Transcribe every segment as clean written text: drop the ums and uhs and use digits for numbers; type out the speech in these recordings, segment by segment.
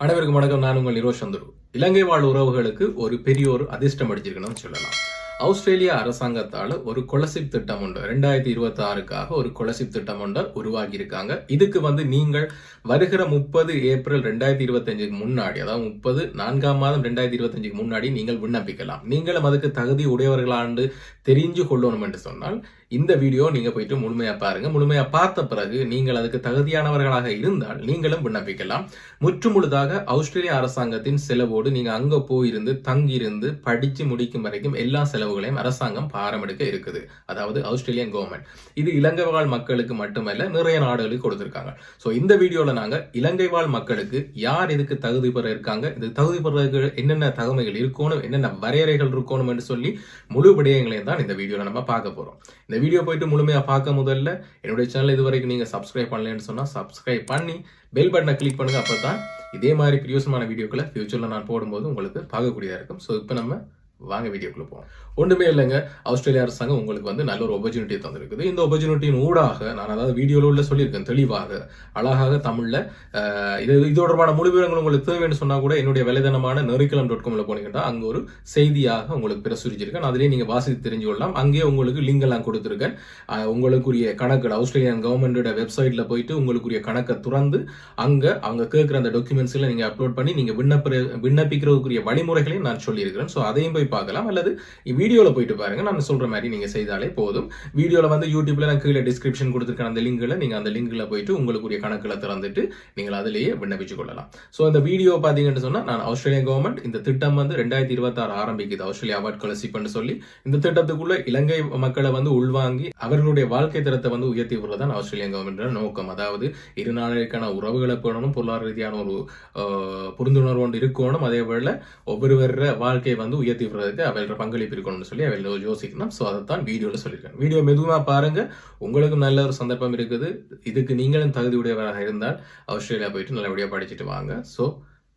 அனைவருக்கும் வணக்கம். நான் உங்கள் நிரோஷ் சந்துரு. இலங்கை வாழ் உறவுகளுக்கு ஒரு பெரிய ஒரு அதிர்ஷ்டம் அடிச்சிருக்கணும்னு சொல்லலாம். ஆஸ்திரேலியா அரசாங்கத்தால ஒரு கொலசிப் திட்டம் உண்டு 2026க்காக ஒரு கொலசிப் திட்டம் ஒன்றை உருவாக்கி இருக்காங்க. இதுக்கு நீங்கள் வருகிற 30 ஏப்ரல் 2025க்கு முன்னாடி, அதாவது 4ஆம் மாதம் 2025க்கு முன்னாடி நீங்கள் விண்ணப்பிக்கலாம். நீங்களும் அதுக்கு தகுதி உடையவர்களாண்டு தெரிஞ்சு கொள்ளணும் என்று சொன்னால் இந்த வீடியோ நீங்க போயிட்டு முழுமையா பாருங்க. முழுமையா பார்த்த பிறகு நீங்கள் அதுக்கு தகுதியானவர்களாக இருந்தால் நீங்களும் விண்ணப்பிக்கலாம். முற்றுமுழுதாக ஆஸ்திரேலியா அரசாங்கத்தின் செலவோடு நீங்க அங்க போயிருந்து தங்கியிருந்து படிச்சு முடிக்கும் வரைக்கும் எல்லா செலவுகளையும் அரசாங்கம் பாரம் எடுக்க இருக்குது. அதாவது ஆஸ்திரேலியன் கவர்மெண்ட். இது இலங்கை வாழ் மக்களுக்கு மட்டுமல்ல, நிறைய நாடுகளுக்கு கொடுத்திருக்காங்க. சோ இந்த வீடியோல நாங்க இலங்கை வாழ் மக்களுக்கு யார் இதுக்கு தகுதி பெற இருக்காங்க, இது தகுதி பெறதுக்கு என்னென்ன தகமைகள் இருக்கணும், என்னென்ன வரையறைகள் இருக்கணும் என்று சொல்லி முழு விடயங்களையும் தான் இந்த வீடியோல நம்ம பார்க்க போறோம். இந்த வீடியோ போயிட்டு முழுமையா பார்க்க முதல்ல என்னுடைய சேனல் இதுவரைக்கும் நீங்க சப்ஸ்கிரைப் பண்ணலன்னு சொன்னா சப்ஸ்கிரைப் பண்ணி பெல் பட்டனை கிளிக் பண்ணுங்க. அப்பதான் இதே மாதிரி பிரியோசமான வீடியோக்களை ஃபியூச்சர்ல நான் போடும்போது உங்களுக்கு பார்க்கக்கூடியதா இருக்கும். ஸோ இப்போ நம்ம வாங்க வீடியோக்குள்ள போவோம். ஒன்றுமே இல்லைங்க, ஆஸ்திரேலியா அரசாங்கம் உங்களுக்கு நல்ல ஒரு ஆப்பர்ச்சுனிட்டி தந்திருக்குது. இந்த ஆப்பர்ச்சுனிட்டியின் ஊடாக நான் அதாவது வீடியோல உள்ள சொல்லியிருக்கேன் தெளிவாக அழகாக தமிழ்ல இது தொடர்பான முழு விவரங்கள் உங்களுக்கு தேவைன்னு சொன்னா கூட என்னுடைய வலைதளமான nericalam.com போனீங்கன்னா அங்க ஒரு செய்தியாக உங்களுக்கு பிரசுரிச்சிருக்கேன். அதுலேயே நீங்க வாசித்து தெரிஞ்சு கொள்ளலாம். அங்கேயே உங்களுக்கு லிங்க் எல்லாம் கொடுத்துருக்கேன். உங்களுக்குரிய கணக்கு ஆஸ்திரேலியன் கவர்மெண்டோட வெப்சைட்ல போயிட்டு உங்களுக்குரிய கணக்கை துறந்து அங்க அவங்க கேட்கிற அந்த டாக்குமெண்ட்ஸ்ல நீங்க அப்லோட் பண்ணி நீங்க விண்ணப்பிக்கிறதுக்குரிய வழிமுறைகளையும் நான் சொல்லியிருக்கிறேன். ஸோ அதையும் போய் பார்க்கலாம். அல்லது வீடியோல போயிட்டு பாருங்க. நான் சொல்ற மாதிரி நீங்க செய்தாலே போதும். வீடியோல யூடியூப்ல நான் கீழே டிஸ்கிரிப்ஷன் கொடுத்துருக்கேன் அந்த லிங்க்ல நீங்க அந்த லிங்க்ல போயிட்டு உங்களுக்குரிய கணக்குல திறந்துட்டு நீங்கள் அதிலேயே விண்ணப்பிச்சு கொள்ளலாம். சோ இந்த வீடியோ பாத்தீங்கன்னு சொன்னா நான் ஆஸ்திரேலியன் கவர்மெண்ட் இந்த திட்டம் 2026 ஆரம்பிக்குது. ஆஸ்திரேலியா அவார்ட் ஸ்காலர்ஷிப்னு சொல்லி இந்த திட்டத்துக்குள்ள இலங்கை மக்களை உள்வாங்கி அவர்களுடைய வாழ்க்கை தரத்தை உயர்த்தி விடுறதான் ஆஸ்திரேலியன் கவர்மெண்ட் நோக்கம். அதாவது இரு நாடுகளுக்கான உறவுகளை போடணும், பொருளாதார ரீதியான ஒரு புரிந்துணர்வு ஒன்று இருக்கணும், அதே போல ஒவ்வொருவர வாழ்க்கையை உயர்த்தி விடுறதுக்கு அவர்களோட பங்களிப்பு இருக்கணும்னு சொல்லி அவர்கள் யோசிக்கணும். ஸோ அதைத்தான் வீடியோவில் சொல்லியிருக்கேன். வீடியோ மெதுவாக பாருங்க, உங்களுக்கும் நல்ல ஒரு சந்தர்ப்பம் இருக்குது. இதுக்கு நீங்களும் தகுதி உடையவராக இருந்தால் ஆஸ்திரேலியா போயிட்டு நல்லபடியாக படிச்சுட்டு வாங்க. ஸோ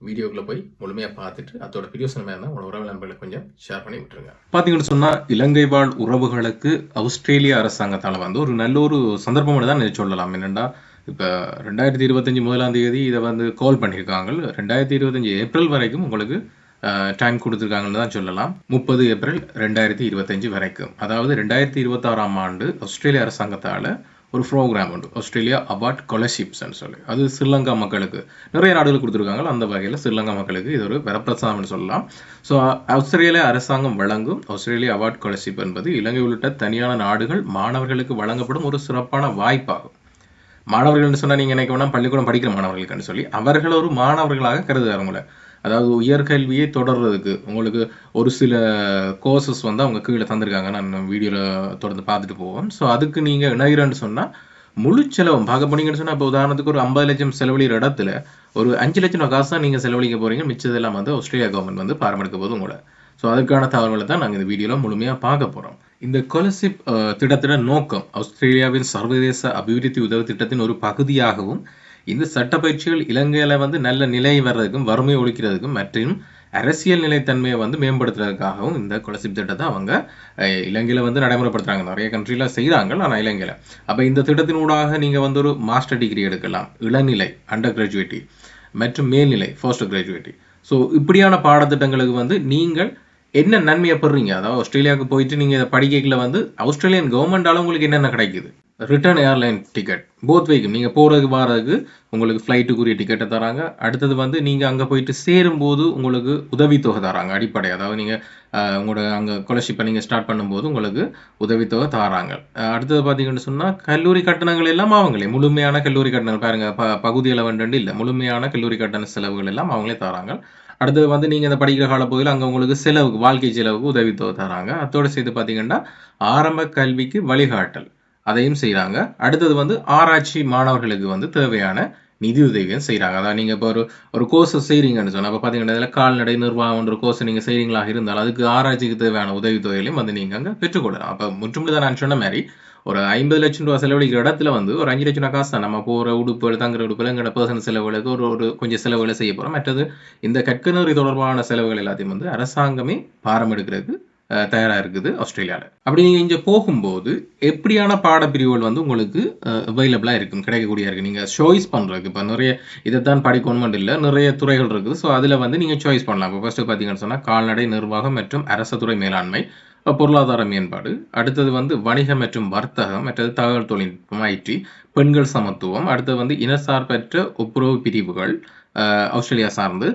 வீடியோக்குள்ள போய் முழுமையாக பார்த்துட்டு அதோட பிரியோசனமாக இருந்தால் உங்களோட உறவு நண்பர்களை கொஞ்சம் ஷேர் பண்ணி விட்டுருங்க. பார்த்தீங்கன்னு சொன்னால் இலங்கை வாழ் உறவுகளுக்கு ஆஸ்திரேலியா அரசாங்கத்தால் ஒரு நல்ல ஒரு சந்தர்ப்பம் தான் சொல்லலாம். என்னென்னா இப்போ 2025 1ஆம் தேதி இதை கால் பண்ணியிருக்காங்க. 2025 ஏப்ரல் வரைக்கும் உங்களுக்கு டைம் கொடுத்துருக்காங்கன்னு தான் சொல்லலாம். 30 ஏப்ரல் 2025 வரைக்கும். அதாவது 2026ஆம் ஆண்டு ஆஸ்திரேலியா அரசாங்கத்தால் ஒரு ப்ரோக்ராம் உண்டு, ஆஸ்திரேலியா அவார்ட் ஸ்காலர்ஷிப்ஸ்ன்னு சொல்லி. அது ஸ்ரீலங்கா மக்களுக்கு நிறைய நாடுகள் கொடுத்துருக்காங்க. அந்த வகையில் ஸ்ரீலங்கா மக்களுக்கு இது ஒரு வரப்பிரசாதம்னு சொல்லலாம். ஸோ ஆஸ்திரேலியா அரசாங்கம் வழங்கும் ஆஸ்திரேலியா அவார்ட் ஸ்காலர்ஷிப் என்பது இலங்கை உள்ளிட்ட தனியான நாடுகள் மாணவர்களுக்கு வழங்கப்படும் ஒரு சிறப்பான வாய்ப்பாகும். மாணவர்கள்னு சொன்னால் நீங்கள் நினைக்க வேணாம் பள்ளிக்கூடம் படிக்கிற மாணவர்களுக்குன்னு சொல்லி அவர்கள் ஒரு மாணவர்களாக கருதுகிறவங்கள, அதாவது உயர்கல்வியை தொடர்றதுக்கு உங்களுக்கு ஒரு சில கோர்சஸ் அவங்க கீழே தந்திருக்காங்க. நான் வீடியோவில் தொடர்ந்து பார்த்துட்டு போவோம். ஸோ அதுக்கு நீங்கள் இணைகிறேன்னு சொன்னால் முழு செலவும் பார்க்க போனீங்கன்னு சொன்னால் இப்போ உதாரணத்துக்கு ஒரு 50 லட்சம் செலவழிகிற இடத்துல ஒரு 5 லட்சம் காசு தான் நீங்கள் செலவழிக்க போகிறீங்க. மிச்சதெல்லாம் ஆஸ்திரேலியா கவர்மெண்ட் பாரமெடுக்க போது உங்களை. ஸோ அதுக்கான தகவல்களை தான் நாங்கள் இந்த வீடியோவில் முழுமையாக பார்க்க போகிறோம். இந்த ஸ்காலர்ஷிப் திட்டத்தின் நோக்கம் ஆஸ்திரேலியாவின் சர்வதேச அபிவிருத்தி உதவி திட்டத்தின் ஒரு பகுதியாகவும் இந்த சட்ட பயிற்சிகள் இலங்கையில நல்ல நிலை வர்றதுக்கும் வறுமை ஒழிக்கிறதுக்கும் மற்றும் அரசியல் நிலைத்தன்மையை மேம்படுத்துறதுக்காகவும் இந்த ஸ்காலர்ஷிப் திட்டத்தை அவங்க இலங்கையில நடைமுறைப்படுத்துறாங்க. நிறைய கண்ட்ரில செய்யறாங்க, ஆனால் இலங்கையில. அப்ப இந்த திட்டத்தின் ஊடாக நீங்க ஒரு மாஸ்டர் டிகிரி எடுக்கலாம், இளநிலை அண்டர் கிராஜுவேட்டி மற்றும் மேல்நிலை போஸ்ட் கிராஜுவேட்டி. ஸோ இப்படியான பாடத்திட்டங்களுக்கு நீங்கள் என்ன நன்மையை பெறுறீங்க, அதாவது ஆஸ்திரேலியாவுக்கு போயிட்டு நீங்க இதை படிக்கல ஆஸ்திரேலியன் கவர்மெண்டால உங்களுக்கு என்னென்ன கிடைக்குது, ரிட்டர்ன் ஏர்லைன் டிக்கெட் போத் வேக்கும் நீங்கள் போகிறதுக்கு வரதுக்கு உங்களுக்கு ஃப்ளைட்டுக்குரிய டிக்கெட்டை தராங்க. அடுத்தது நீங்கள் அங்கே போயிட்டு சேரும்போது உங்களுக்கு உதவித்தொகை தராங்க அடிப்படை. அதாவது நீங்கள் உங்களோட அங்கே ஸ்காலர்ஷிப்பை நீங்கள் ஸ்டார்ட் பண்ணும்போது உங்களுக்கு உதவித்தொகை தராங்க. அடுத்தது பார்த்தீங்கன்னு சொன்னால் கல்லூரி கட்டணங்கள் எல்லாம் அவங்களே முழுமையான கல்லூரி கட்டணங்கள் பாருங்கள், பகுதியில் வந்துட்டு இல்லை, முழுமையான கல்லூரி கட்டண செலவுகள் எல்லாம் அவங்களே தராங்க. அடுத்தது நீங்கள் இந்த படிக்கிற காலப்பகுதியில் அங்கே உங்களுக்கு செலவுக்கு வாழ்க்கை செலவுக்கு உதவித்தொகை தராங்க. அதோடு சேர்த்து பார்த்தீங்கன்னா ஆரம்ப கல்விக்கு வழிகாட்டல் அதையும் செய்கிறாங்க. அடுத்தது ஆராய்ச்சி மாணவர்களுக்கு தேவையான நிதி உதவியும் செய்கிறாங்க. அதாவது நீங்கள் இப்போ ஒரு கோர்ஸை செய்கிறீங்கன்னு சொன்னால் அப்போ பார்த்தீங்கன்னா இதில் கால்நடை நிர்வாகம் ஒரு கோர்ஸை நீங்கள் செய்கிறீங்களா இருந்தாலும் அதுக்கு ஆராய்ச்சிக்கு தேவையான உதவித்தொகையிலையும் நீங்கள் அங்கே பெற்றுக்கொள்ளலாம். அப்போ முற்றுமுழுதான் நான் சொன்ன மாதிரி ஒரு 50 லட்சம் ரூபா செலவழிக்கிற இடத்துல ஒரு 5 லட்சம் ரூபா காசு தான் நம்ம போகிற உடுப்புகள் தங்குற உடுப்புகள் எங்களோட பர்சனல் செலவுகளுக்கு ஒரு கொஞ்சம் செலவுகளை செய்ய போகிறோம். மற்றது இந்த கற்கனரி தொடர்பான செலவுகள் எல்லாத்தையும் அரசாங்கமே பாரம் எடுக்கிறதுக்கு தயாராக இருக்குது ஆஸ்திரேலியாவில். அப்படி நீங்கள் இங்கே போகும்போது எப்படியான பாடப்பிரிவுகள் வந்து உங்களுக்கு அவைலபிளாக இருக்கும், கிடைக்கக்கூடிய இருக்குது. நீங்கள் சாய்ஸ் பண்ணுறதுக்கு இப்போ நிறைய இதைத்தான் படிக்கணுமெண்ட் இல்லை, நிறைய துறைகள் இருக்குது. ஸோ அதில் வந்து நீங்கள் சாய்ஸ் பண்ணலாம். இப்போ ஃபஸ்ட்டு பார்த்தீங்கன்னு சொன்னால் கால்நடை நிர்வாகம் மற்றும் அரசு துறை மேலாண்மை, பொருளாதார மேம்பாடு, அடுத்தது வந்து வணிகம் மற்றும் வர்த்தகம், மற்றது தகவல் தொழில்நுட்பம் ஐடி, பெண்கள் சமத்துவம், அடுத்தது வந்து இனசார்பற்ற ஒப்புரவு பிரிவுகள் ஆஸ்திரேலியா சார்ந்து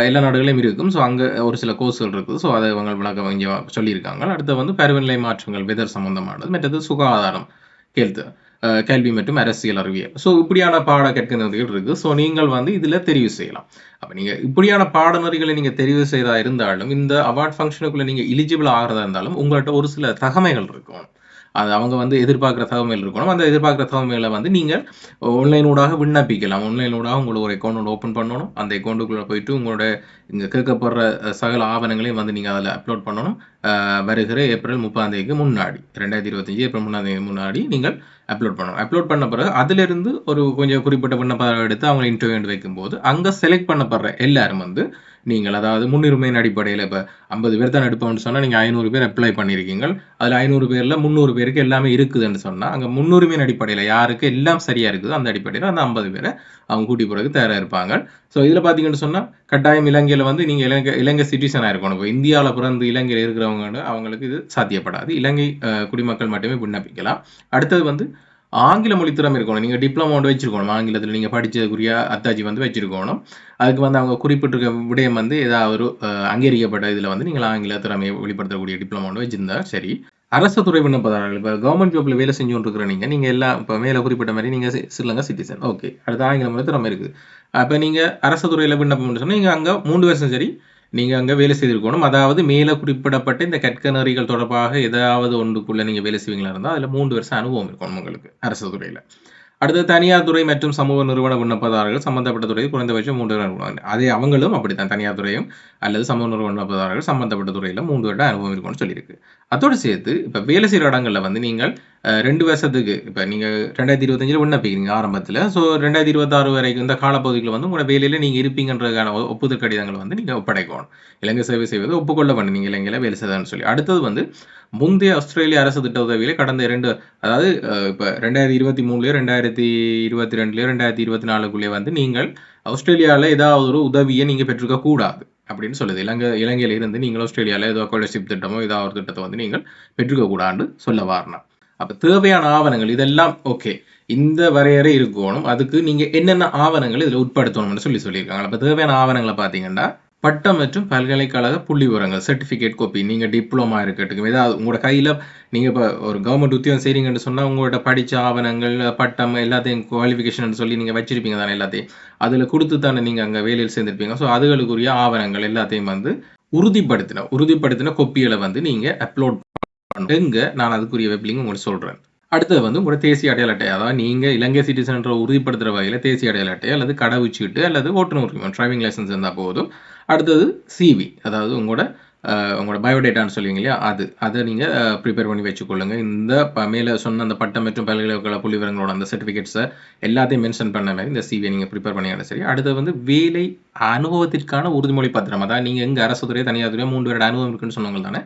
எல்லா நாடுகளையும் இருக்கும். ஸோ அங்கே ஒரு சில கோர்ஸ்கள் இருக்குது. ஸோ அதை அவங்க விளக்கம் இங்கே சொல்லியிருக்காங்க. அடுத்து வந்து பருவநிலை மாற்றங்கள், வெதர் சம்பந்தமானது, மற்றது சுகாதாரம், ஹெல்த், கல்வி மற்றும் அரசியல் அறிவியல். ஸோ இப்படியான பாட கற்கநெறிகள் இருக்குது. ஸோ நீங்கள் வந்து இதில் தெரிவு செய்யலாம். அப்போ நீங்கள் இப்படியான பாடநெறிகளை நீங்கள் தெரிவு செய்தா இருந்தாலும் இந்த அவார்ட் ஃபங்க்ஷனுக்குள்ளே நீங்கள் எலிஜிபிள் ஆகிறதா இருந்தாலும் உங்கள்கிட்ட ஒரு சில தகமைகள் இருக்கும். அது அவங்க வந்து எதிர்பார்க்குற தகவல் இருக்கணும். அந்த எதிர்பார்க்குற தகவலை வந்து நீங்கள் ஆன்லைனூடாக விண்ணப்பிக்கலாம். ஆன்லைனூடாக உங்களுக்கு ஒரு அக்கௌண்ட் ஓப்பன் பண்ணணும். அந்த அக்கௌண்ட்டுக்குள்ளே போயிட்டு உங்களோட இங்கே கேட்கப்படுற சகல ஆவணங்களையும் வந்து நீங்கள் அதில் அப்லோட் பண்ணணும். வருகிற ஏப்ரல் 30 முன்னாடி, 2025 ஏப்ரல் 3 முன்னாடி நீங்கள் அப்லோட் பண்ணணும். அப்லோட் பண்ண பிறகு அதிலிருந்து ஒரு கொஞ்சம் குறிப்பிட்ட விண்ணப்பம் எடுத்து அவங்க இன்டர்வியூ வைக்கும்போது அங்கே செலக்ட் பண்ணப்படுற எல்லாரும் வந்து நீங்கள் அதாவது முன்னுரிமையின் அடிப்படையில் இப்போ 50 பேர் தான் எடுப்போம்னு சொன்னால் நீங்கள் 500 பேர் அப்ளை பண்ணியிருக்கீங்க. அதில் 500 பேரில் 300 பேருக்கு எல்லாமே இருக்குதுன்னு சொன்னால் அங்கே முன்னுரிமையின் அடிப்படையில் யாருக்கு எல்லாம் சரியாக இருக்குது அந்த அடிப்படையில் அந்த 50 பேரை அவங்க கூட்டி போகிறதுக்கு தயாராக இருப்பாங்க. ஸோ இதில் பார்த்தீங்கன்னு சொன்னால் கட்டாயம் இலங்கையில் வந்து நீங்கள் இலங்கை சிட்டிசனாக இருக்கணும். இப்போ இந்தியாவில் பிறந்து இலங்கையில் இருக்கிறவங்க அவங்களுக்கு இது சாத்தியப்படாது. இலங்கை குடிமக்கள் மட்டுமே விண்ணப்பிக்கலாம். அடுத்தது வந்து ஆங்கில மொழி திறமை இருக்கணும். நீங்கள் டிப்ளமோ ஒன்று வச்சிருக்கணும். ஆங்கிலத்தில் நீங்கள் படித்ததுக்குரிய அத்தாட்சி வந்து வச்சிருக்கணும். அதுக்கு வந்து அவங்க குறிப்பிட்டிருக்க விடயம் வந்து ஏதாவது ஒரு அங்கீகரிக்கப்பட்ட இதில் வந்து நீங்கள் ஆங்கில திறமையை வெளிப்படுத்தக்கூடிய டிப்ளமோ ஒன்று வச்சிருந்தா சரி. அரசு துறை விண்ணப்பதாரர்கள் இப்போ கவர்மெண்ட் ஜாப்பில் வேலை செஞ்சு கொண்டு இருக்கிற நீங்கள் எல்லாம் இப்போ மேலே குறிப்பிட்ட மாதிரி நீங்கள் ஸ்ரீலங்கா சிட்டிசன், ஓகே, அடுத்த ஆங்கில மொழி திறமை இருக்குது. அப்போ நீங்கள் அரசு துறையில் விண்ணப்பம் சொன்னால் நீங்கள் அங்கே 3 வருஷம் சரி நீங்கள் அங்கே வேலை செய்திருக்கணும். அதாவது மேலே குறிப்பிடப்பட்ட இந்த கற்கநெறிகள் தொடர்பாக ஏதாவது ஒன்றுக்குள்ளே நீங்கள் வேலை செய்வீங்களா இருந்தால் அதில் 3 வருஷம் அனுபவம் இருக்கணும் உங்களுக்கு அரசு துறையில். அடுத்து தனியார் துறை மற்றும் சமூக நிறுவன விண்ணப்பதாரர்கள் சம்பந்தப்பட்ட துறையில் குறைந்தபட்சம் 3 வருடம். அதே அவங்களும் அப்படித்தான், தனியார் துறையும் அல்லது சமூக நிறுவன விண்ணப்பதாரர்கள் சம்பந்தப்பட்ட துறையில் 3 வருடம் அனுபவம் இருக்கும்னு சொல்லியிருக்கு. அதோடு சேர்த்து இப்போ வேலை செய்கிற இடங்களில் வந்து நீங்கள் 2 வருஷத்துக்கு இப்போ நீங்கள் 2025 விண்ணப்பிக்கிறீங்க ஆரம்பத்தில். ஸோ 2026 வரைக்கும் இந்த காலப்பகுதியில் வந்து உங்களோட வேலையில் நீங்கள் இருப்பீங்கன்றதுக்கான ஒப்புதல் கடிதங்களை வந்து நீங்கள் ஒப்படைக்கணும். இலங்கை சேவை செய்வது ஒப்புக்கொள்ள பண்ணி நீங்கள் இலங்கையில் வேலை செய்தான்னு சொல்லி. அடுத்தது வந்து முந்தைய ஆஸ்திரேலிய அரசு திட்ட உதவியில கடந்த 2 அதாவது இப்போ 2023 2022 2024 வந்து நீங்கள் ஆஸ்திரேலியாவில் ஏதாவது ஒரு உதவியை நீங்கள் பெற்றிருக்க கூடாது அப்படின்னு சொல்லுது. இலங்கையில இருந்து நீங்கள் ஆஸ்திரேலியாவில் ஏதோ ஸ்காலர்ஷிப் திட்டமோ ஏதாவது ஒரு திட்டத்தை வந்து நீங்கள் பெற்றுக்க கூடாதுன்னு சொல்ல வரணும். அப்போ தேவையான ஆவணங்கள் இதெல்லாம் ஓகே, இந்த வரையறை இருக்கணும். அதுக்கு நீங்கள் என்னென்ன ஆவணங்கள் இதில் உட்படுத்தணும்னு சொல்லியிருக்காங்க. அப்போ தேவையான ஆவணங்களை பார்த்தீங்கன்னா பட்டம் மற்றும் பல்கலைக்கழக புள்ளி விவரங்கள், சர்டிஃபிகேட் காப்பி, நீங்கள் டிப்ளமா இருக்கட்டும், ஏதாவது உங்களோட கையில் நீங்கள் இப்போ ஒரு கவர்மெண்ட் உத்தியோகம் செய்கிறீங்கன்னு சொன்னால் உங்களோட படித்த ஆவணங்கள், பட்டம் எல்லாத்தையும் குவாலிஃபிகேஷன் சொல்லி நீங்கள் வச்சிருப்பீங்க தானே, எல்லாத்தையும் அதில் கொடுத்து தானே நீங்கள் அங்கே வேலையில் சேர்ந்துருப்பீங்க. ஸோ அதுகளுக்குரிய ஆவணங்கள் எல்லாத்தையும் வந்து உறுதிப்படுத்தின கொப்பிகளை வந்து நீங்கள் அப்லோட் பண்ணுங்க. நான் அதுக்குரிய வெப்லிங்க் உங்களுக்கு சொல்கிறேன். அடுத்தது வந்து உங்களோட தேசிய அடையாள அட்டை, அதாவது நீங்கள் இலங்கை சிட்டிசன் உறுதிப்படுத்துகிற வகையில் தேசிய அடையாள அட்டை அல்லது கடவுச்சீட்டு அல்லது ஓட்டுநர் உரிமம் டிரைவிங் லைசன்ஸ் இருந்தால் போதும். அடுத்தது சிவி, அதாவது உங்களோட பயோடேட்டான்னு சொல்லுவீங்க இல்லையா, அதை நீங்கள் ப்ரிப்பேர் பண்ணி வச்சுக்கொள்ளுங்க. இந்த மேலே சொன்ன அந்த பட்டம் மற்றும் பல்கலைக்கழக புள்ளி விவரங்களோட அந்த சர்டிஃபிகேட்ஸை எல்லாத்தையும் மென்ஷன் பண்ண மாதிரி இந்த சிவியை நீங்கள் ப்ரிப்பேர் பண்ணிங்கன்னா சரி. அடுத்தது வந்து வேலை அனுபவத்திற்கான உறுதிமொழி பத்திரம், அதாவது நீங்கள் எங்கள் அரசு துறை தனியார் துறை 3 வருட அனுபவம் இருக்குன்னு சொன்னவங்க தானே,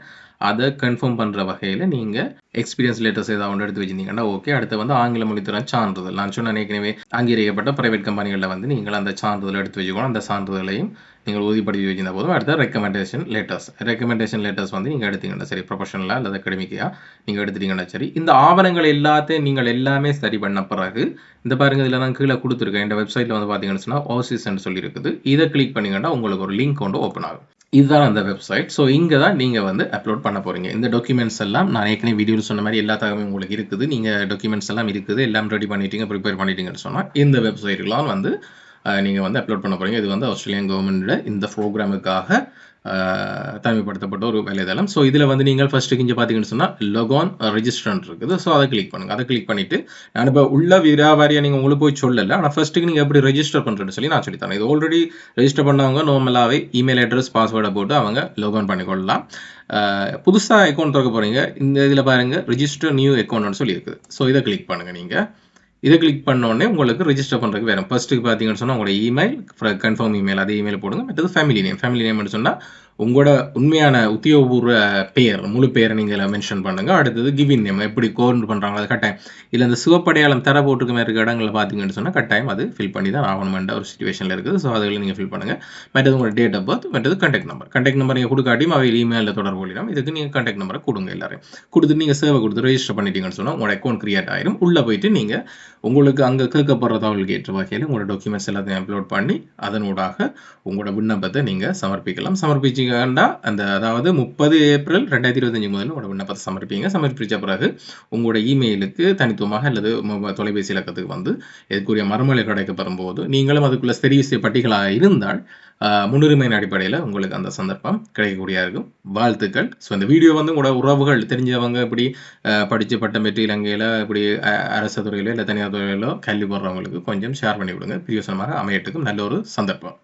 அதை கன்ஃபார்ம் பண்ணுற வகையில் நீங்கள் எக்ஸ்பீரியன்ஸ் லெட்டர்ஸ் ஏதாவது ஒன்று எடுத்து வச்சிருந்தீங்கன்னா ஓகே. அடுத்து வந்து ஆங்கில மொழி திறன் சான்றிதழ், நான் சொன்ன ஏற்கனவே அங்கீகரிக்கப்பட்ட பிரைவேட் கம்பெனிகளில் வந்து நீங்கள் அந்த சான்றிதழ் எடுத்து வச்சுக்கணும். அந்த சான்றிதழையும் நீங்கள் உறுதிப்படுத்தி வச்சிருந்த போதும். அடுத்த ரெக்கமெண்டேஷன் லெட்டர்ஸ் வந்து நீங்கள் எடுத்தீங்கன்னா சரி, ப்ரொஃபஷனலாக அல்லது அகாடமிக்காக நீங்கள் எடுத்துட்டீங்கன்னா சரி. இந்த ஆவணங்கள் எல்லாத்தையும் நீங்கள் எல்லாமே சரி பண்ண பிறகு இந்த பாருங்கள், இதில் நான் கீழே கொடுத்துருக்கேன். இந்த வெப்சைட்டில் வந்து பார்த்தீங்கன்னு சொன்னால் ஓசிஸ்ன்னு சொல்லி இருக்குது. இதை கிளிக் பண்ணிங்கன்னா உங்களுக்கு ஒரு லிங்க் கொண்டு ஓப்பன் ஆகும். இதுதான் அந்த வெப்சைட். ஸோ இங்கே தான் நீங்கள் வந்து அப்லோட் பண்ண போகிறீங்க. இந்த டாக்குமெண்ட்ஸ் எல்லாம் நான் ஏற்கனவே வீடியோவில் சொன்ன மாதிரி எல்லா தகவலும் உங்களுக்கு இருக்குது. நீங்கள் டாக்குமெண்ட்ஸ் எல்லாம் இருக்குது, எல்லாம் ரெடி பண்ணிட்டீங்க, ப்ரிப்பேர் பண்ணிட்டீங்கன்னு சொன்னால் இந்த வெப்சைட்லாம் வந்து நீங்கள் வந்து அப்லோட் பண்ண போகிறீங்க. இது வந்து ஆஸ்திரேலியன் கவர்மெண்ட்டோட இந்த ப்ரோக்ராமுக்காக தனிமைப்படுத்தப்பட்ட ஒரு வேலைதளம். ஸோ இதில் வந்து நீங்கள் ஃபர்ஸ்ட்டுக்கு இங்கே பார்த்தீங்கன்னு சொன்னால் லொகான் ரெஜிஸ்டர்ன் இருக்குது. ஸோ அதை கிளிக் பண்ணுங்கள். அதை கிளிக் பண்ணிவிட்டு நான் இப்போ உள்ள விராவாரியாக நீங்கள் உங்களுக்கு போய் சொல்லலை, ஆனால் ஃபர்ஸ்ட்டுக்கு நீங்கள் எப்படி ரெஜிஸ்டர் பண்ணுறேன்னு சொல்லி நான் சொல்லித்தரேன். இது ஆல்ரெடி ரெஜிஸ்டர் பண்ணவங்க நார்மலாகவே இமெயில் அட்ரஸ் பாஸ்வேர்டை போட்டு அவங்க லொகான் பண்ணிக்கொள்ளலாம். புதுசாக அக்கௌண்ட் திறக்க போகிறீங்க, இந்த இதில் பாருங்கள் ரெஜிஸ்டர் நியூ அக்கௌண்ட்னு சொல்லி இருக்குது. ஸோ இதை கிளிக் பண்ணுங்கள். நீங்கள் இதை கிளிக் பண்ணோடனே உங்களுக்கு ரெஜிஸ்டர் பண்ணுறதுக்கு வேறு. ஃபர்ஸ்ட்டுக்கு பார்த்தீங்கன்னு சொன்னால் உங்களோட இமெயில், கன்ஃபார்ம் இமெயில், அதே இமெயில் போடுங்க. மற்றது ஃபேமிலி நேம்னு சொன்னால் உங்களோட உண்மையான உத்தியோகபூர்வ பெயர் முழு பெயரை நீங்கள் மென்ஷன் பண்ணுங்க. அடுத்தது கிவின் நேம் எப்படி கோர்ன் பண்ணுறாங்க அது கட்டாயம் இல்லை இந்த சிவப்படையாளம் தர போட்டுக்கு மாதிரி இருக்க இடங்களில் பார்த்தீங்கன்னு சொன்னால் கட்டாயம் அது ஃபில் பண்ணி தான் ஆகணுமென்ற ஒரு சுச்சுவேஷனில் இருக்குது. ஸோ அதில் நீங்கள் ஃபில் பண்ணுங்கள். மற்றது உங்களோட டேட் ஆஃப் பர்த், மற்றது கான்டாக்ட் நம்பர் நீங்கள் கொடுக்காட்டியும் அவை இமெயிலில் தொடர்பு கொள்ளலாம். இதுக்கு நீங்கள் கான்டாக்ட் நம்பரை கொடுங்க எல்லாரையும் கொடுத்துட்டு நீங்கள் சேவை கொடுத்து ரெஜிஸ்டர் பண்ணிட்டீங்கன்னு சொன்னால் உங்களோட அக்கௌண்ட் கிரியேட் ஆயிரும். உள்ளே போயிட்டு நீங்கள் உங்களுக்கு அங்கே கேட்கப்படுற தகவலுக்கு ஏற்ற வகையில் உங்களோட டாக்குமெண்ட்ஸ் எல்லாத்தையும் அப்லோட் பண்ணி அதனூடாக உங்களோட விண்ணப்பத்தை நீங்கள் சமர்ப்பிக்கலாம். சமர்ப்பிச்சிங்கன்னா அதாவது 30 ஏப்ரல் 2025 முதல் உங்களோட விண்ணப்பத்தை சமர்ப்பிங்க. சமர்ப்பித்த பிறகு உங்களோட இமெயிலுக்கு தனித்துவமாக அல்லது தொலைபேசி இலக்கத்துக்கு வந்து இதுக்குரிய மறுமொழி கிடைக்கப்பெறும் போது நீங்களும் அதுக்குள்ள தெரிவித்த பட்டிகளாக இருந்தால் முன்னுரிமையின் அடிப்படையில் உங்களுக்கு அந்த சந்தர்ப்பம் கிடைக்கக்கூடியதாக இருக்கும். வாழ்த்துக்கள். ஸோ இந்த வீடியோ வந்து உங்களோட உறவுகள் தெரிஞ்சவங்க இப்படி படித்து பட்டம் பெற்று இலங்கையில் இப்படி அரசு துறையிலோ இல்லை தனியார் துறையிலோ கல்வி போடுறவங்களுக்கு கொஞ்சம் ஷேர் பண்ணி விடுங்க. பிரியோசனமாக அமையட்டுக்கும் நல்ல ஒரு சந்தர்ப்பம்.